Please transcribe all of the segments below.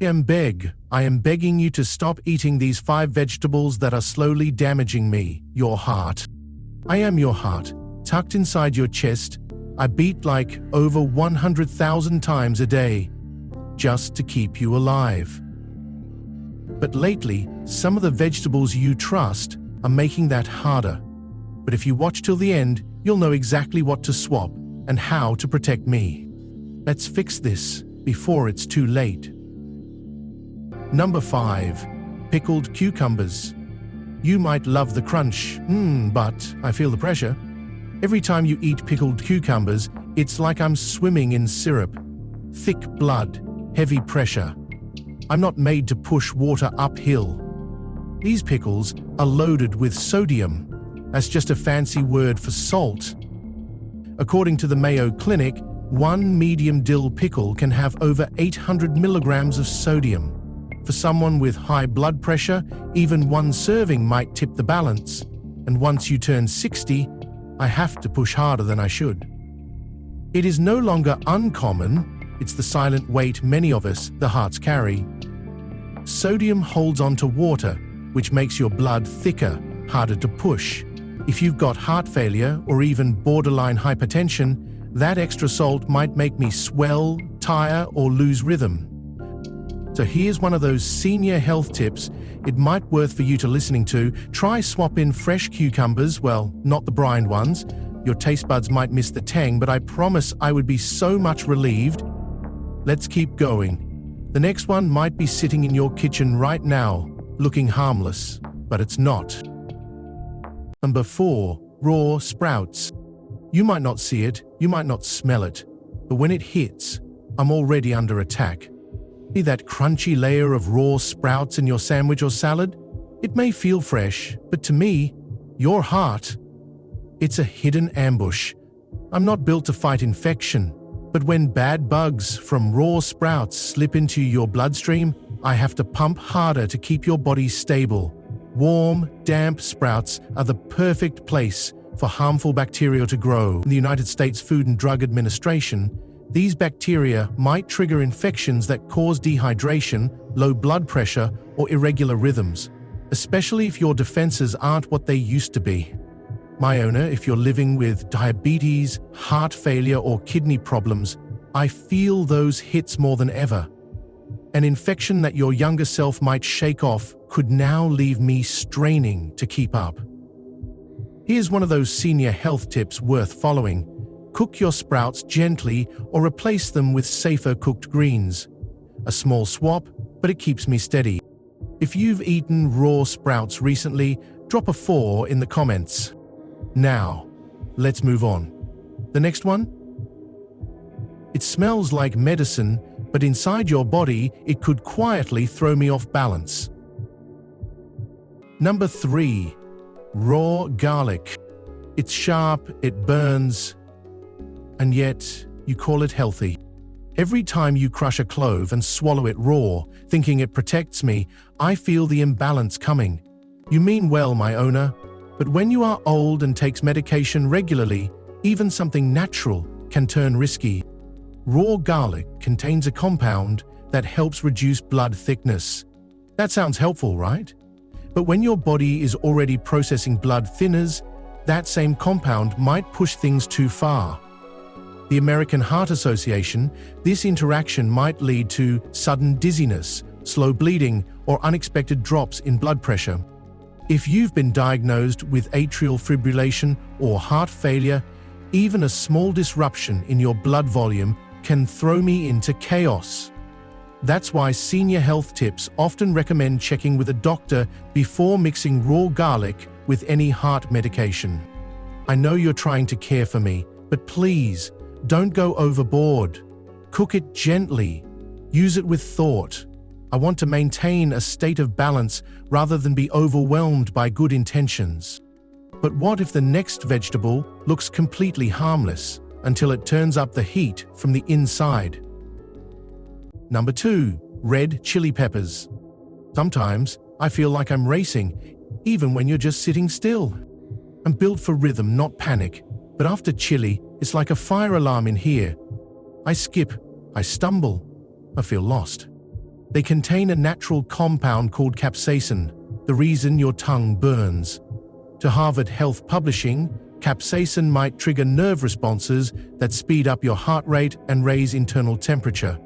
I am begging you to stop eating these 5 vegetables that are slowly damaging me, your heart. I am your heart, tucked inside your chest. I beat like over 100,000 times a day, just to keep you alive. But lately, some of the vegetables you trust are making that harder. But if you watch till the end, you'll know exactly what to swap and how to protect me. Let's fix this before it's too late. Number 5. Pickled cucumbers. You might love the crunch, but I feel the pressure. Every time you eat pickled cucumbers, it's like I'm swimming in syrup. Thick blood, heavy pressure. I'm not made to push water uphill. These pickles are loaded with sodium. That's just a fancy word for salt. According to the Mayo Clinic, one medium dill pickle can have over 800 milligrams of sodium. For someone with high blood pressure, even one serving might tip the balance. And once you turn 60, I have to push harder than I should. It is no longer uncommon. It's the silent weight many of us, the hearts, carry. Sodium holds on to water, which makes your blood thicker, harder to push. If you've got heart failure or even borderline hypertension, that extra salt might make me swell, tire, or lose rhythm. So here's one of those senior health tips it might be worth for you to listening to. Try swap in fresh cucumbers, well, not the brined ones. Your taste buds might miss the tang, but I promise I would be so much relieved. Let's keep going. The next one might be sitting in your kitchen right now, looking harmless, but it's not. Number 4. Raw sprouts. You might not see it, you might not smell it, but when it hits, I'm already under attack. See that crunchy layer of raw sprouts in your sandwich or salad? It may feel fresh, but to me, your heart, it's a hidden ambush. I'm not built to fight infection, but when bad bugs from raw sprouts slip into your bloodstream, I have to pump harder to keep your body stable. Warm, damp sprouts are the perfect place for harmful bacteria to grow. In the United States Food and Drug Administration, these bacteria might trigger infections that cause dehydration, low blood pressure, or irregular rhythms, especially if your defenses aren't what they used to be. My owner, if you're living with diabetes, heart failure, or kidney problems, I feel those hits more than ever. An infection that your younger self might shake off could now leave me straining to keep up. Here's one of those senior health tips worth following. Cook your sprouts gently or replace them with safer cooked greens. A small swap, but it keeps me steady. If you've eaten raw sprouts recently, drop a 4 in the comments. Now, let's move on. The next one? It smells like medicine, but inside your body, it could quietly throw me off balance. Number 3. Raw garlic. It's sharp, it burns, and yet you call it healthy. Every time you crush a clove and swallow it raw, thinking it protects me, I feel the imbalance coming. You mean well, my owner, but when you are old and takes medication regularly, even something natural can turn risky. Raw garlic contains a compound that helps reduce blood thickness. That sounds helpful, right? But when your body is already processing blood thinners, that same compound might push things too far. The American Heart Association, this interaction might lead to sudden dizziness, slow bleeding, or unexpected drops in blood pressure. If you've been diagnosed with atrial fibrillation or heart failure, even a small disruption in your blood volume can throw me into chaos. That's why senior health tips often recommend checking with a doctor before mixing raw garlic with any heart medication. I know you're trying to care for me, but please, don't go overboard. Cook it gently. Use it with thought. I want to maintain a state of balance rather than be overwhelmed by good intentions. But what if the next vegetable looks completely harmless until it turns up the heat from the inside? Number 2. Red chili peppers. Sometimes I feel like I'm racing, even when you're just sitting still. I'm built for rhythm, not panic, but after chili, it's like a fire alarm in here. I skip, I stumble, I feel lost. They contain a natural compound called capsaicin, the reason your tongue burns. To Harvard Health Publishing, capsaicin might trigger nerve responses that speed up your heart rate and raise internal temperature.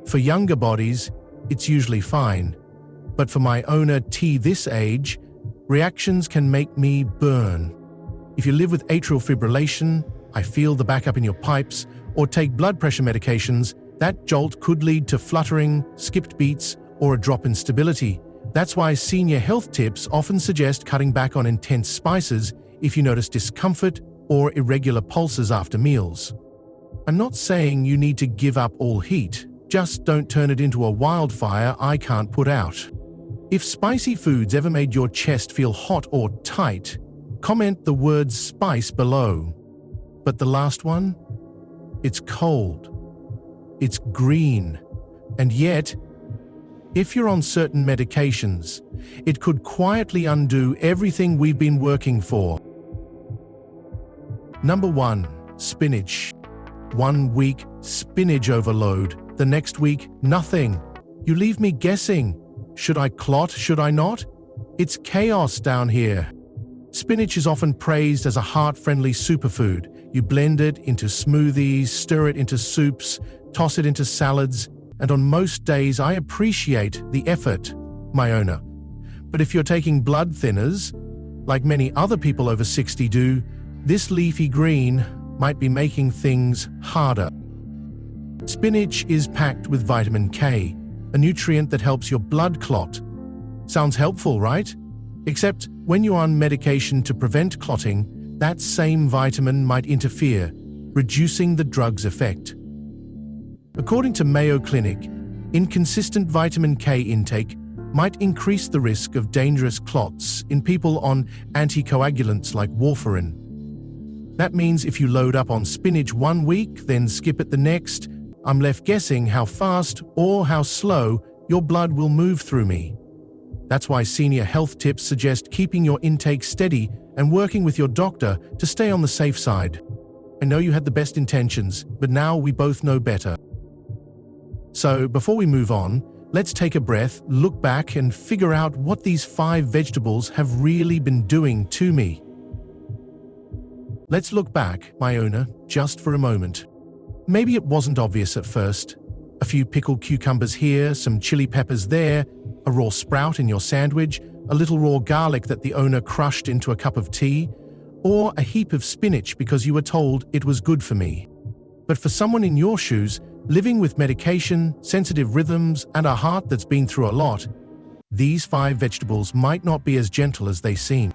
For younger bodies, it's usually fine. But for my owner T this age, reactions can make me burn. If you live with atrial fibrillation, I feel the backup in your pipes, or take blood pressure medications, that jolt could lead to fluttering, skipped beats, or a drop in stability. That's why senior health tips often suggest cutting back on intense spices if you notice discomfort or irregular pulses after meals. I'm not saying you need to give up all heat, just don't turn it into a wildfire I can't put out. If spicy foods ever made your chest feel hot or tight, comment the word spice below. But the last one? It's cold. It's green. And yet, if you're on certain medications, it could quietly undo everything we've been working for. Number 1. Spinach. 1 week, spinach overload. The next week, nothing. You leave me guessing. Should I clot? Should I not? It's chaos down here. Spinach is often praised as a heart-friendly superfood. You blend it into smoothies, stir it into soups, toss it into salads, and on most days I appreciate the effort, my owner. But if you're taking blood thinners, like many other people over 60 do, this leafy green might be making things harder. Spinach is packed with vitamin K, a nutrient that helps your blood clot. Sounds helpful, right? Except when you're on medication to prevent clotting, that same vitamin might interfere, reducing the drug's effect. According to Mayo Clinic, inconsistent vitamin K intake might increase the risk of dangerous clots in people on anticoagulants like warfarin. That means if you load up on spinach 1 week, then skip it the next, I'm left guessing how fast or how slow your blood will move through me. That's why senior health tips suggest keeping your intake steady and working with your doctor to stay on the safe side. I know you had the best intentions, but now we both know better. So before we move on, let's take a breath, look back, and figure out what these 5 vegetables have really been doing to me. Let's look back, my owner, just for a moment. Maybe it wasn't obvious at first. A few pickled cucumbers here, some chili peppers there, a raw sprout in your sandwich, a little raw garlic that the owner crushed into a cup of tea, or a heap of spinach because you were told it was good for me. But for someone in your shoes, living with medication, sensitive rhythms, and a heart that's been through a lot, these 5 vegetables might not be as gentle as they seem.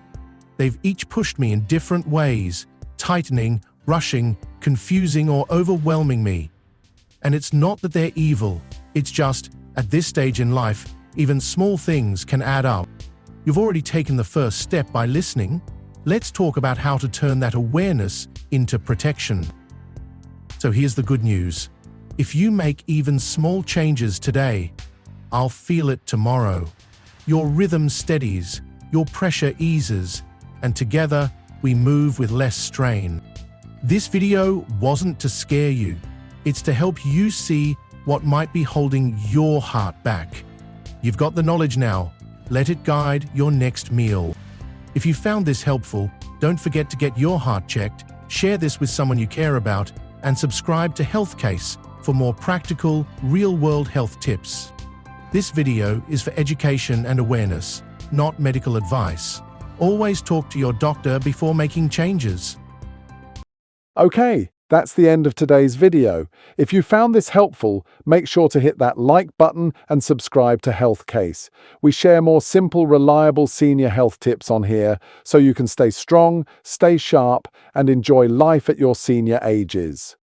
They've each pushed me in different ways, tightening, rushing, confusing, or overwhelming me. And it's not that they're evil, it's just, at this stage in life, even small things can add up. You've already taken the first step by listening. Let's talk about how to turn that awareness into protection. So here's the good news. If you make even small changes today, I'll feel it tomorrow. Your rhythm steadies, your pressure eases, and together we move with less strain. This video wasn't to scare you. It's to help you see what might be holding your heart back. You've got the knowledge now. Let it guide your next meal. If you found this helpful, don't forget to get your heart checked, share this with someone you care about, and subscribe to Healthcase for more practical, real-world health tips. This video is for education and awareness, not medical advice. Always talk to your doctor before making changes. Okay, that's the end of today's video. If you found this helpful, make sure to hit that like button and subscribe to Healthcase. We share more simple, reliable senior health tips on here so you can stay strong, stay sharp, and enjoy life at your senior ages.